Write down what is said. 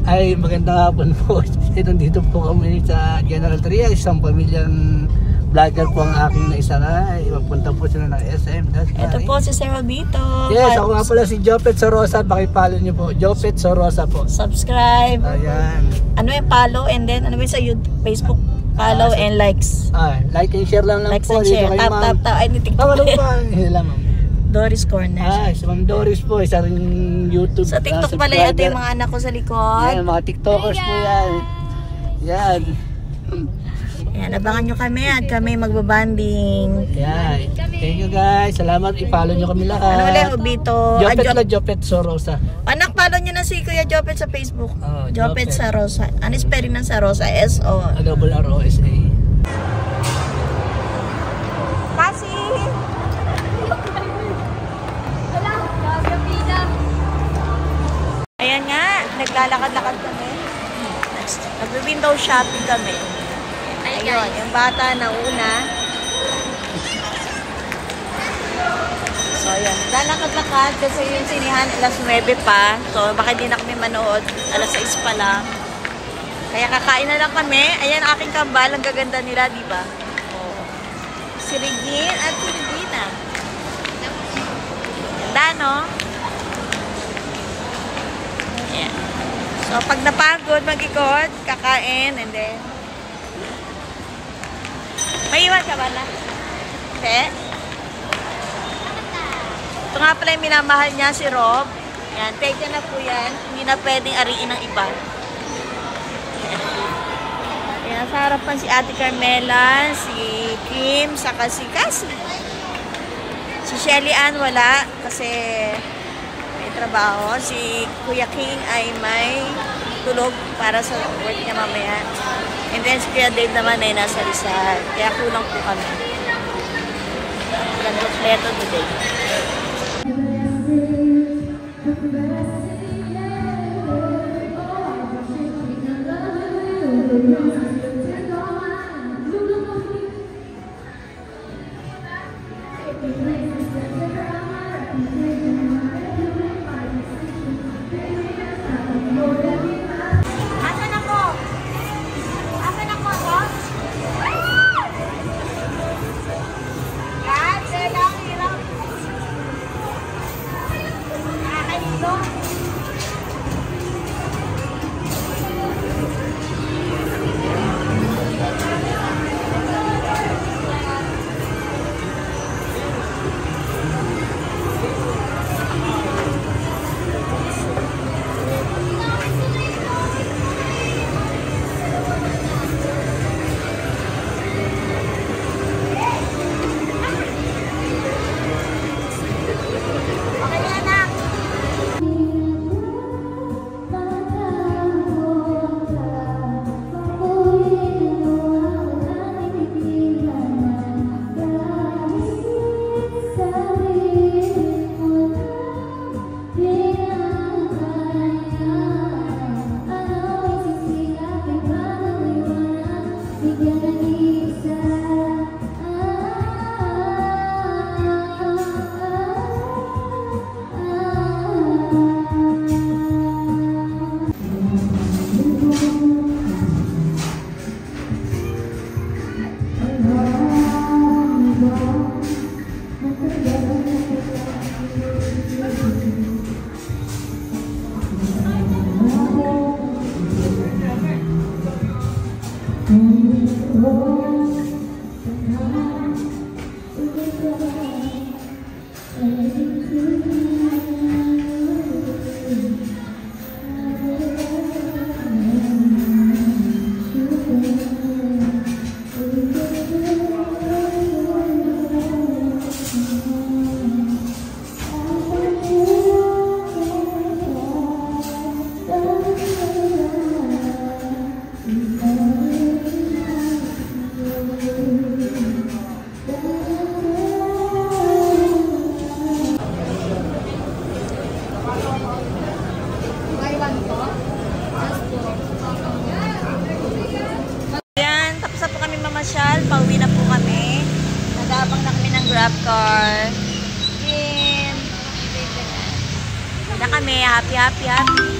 Ay, magandang hapon po. Nandito po kami sa General Trias, isang pamilyang vlogger po ang aking naisangay. Magpunta po sila ng SM. Ito po si Sir Robito. Yes, ako nga pala si Jopet Sorosa. Pakipollow niyo po. Jopet Sorosa po. Subscribe. Ayan. Ano yung follow and then ano yung sa YouTube, Facebook? Follow and likes. Like and share lang Likes po. and share. Tap. Ay, nitik Ano pa? Hindi lang, ma'am. Doris Corner. Si Ma'am Doris po. Isa rin YouTube. Sa TikTok pala ito yung mga anak ko sa likod. Yan, mga TikTokers po yan. Yan. Yan, abangan nyo kami at kami magbabanding. Yan. Thank you guys. Salamat. I-follow nyo kami lahat. Ano ulit, Obito? Jopet Sorosa. Anak, follow nyo na si Kuya Jopet sa Facebook. Oh, Jopet Sorosa. Ano spelling ng Sarosa? S-O. RROSA. Kasi ayan nga, naglalakad-lakad kami. Nag-window shopping kami. Ayun, yung bata na una. So, ayan. Naglalakad-lakad kasi yung sinihan alas 9 pa. So, baka hindi na kami manood. Alas 6 pa lang. Kaya kakain na lang kami. Ayan, aking kambal. Ang gaganda nila, di ba? Oh. Si Regine at si Regina. Ganda, no? Ayan. So, pag napagod, mag-ikot, kakain, and then may iwan ka ba na? Hindi? Ito nga pala yung minamahal niya, si Rob. Yan, take na po yan. Hindi na pwedeng ariin ng iba. Yan, sa harapan si Ate Carmela, si Kim, saka si Cassie. Si Shelly Ann wala kasi may trabaho. Si Kuya King ay may tulog para sa work niya mamaya. And then si Kuya Dave naman ay nasa Rizal. Kaya kulang po kami. Yan, kompleto today. Pauwi na po kami. Nag-aabang na kami ng grab car. Kim. Na kami. Happy.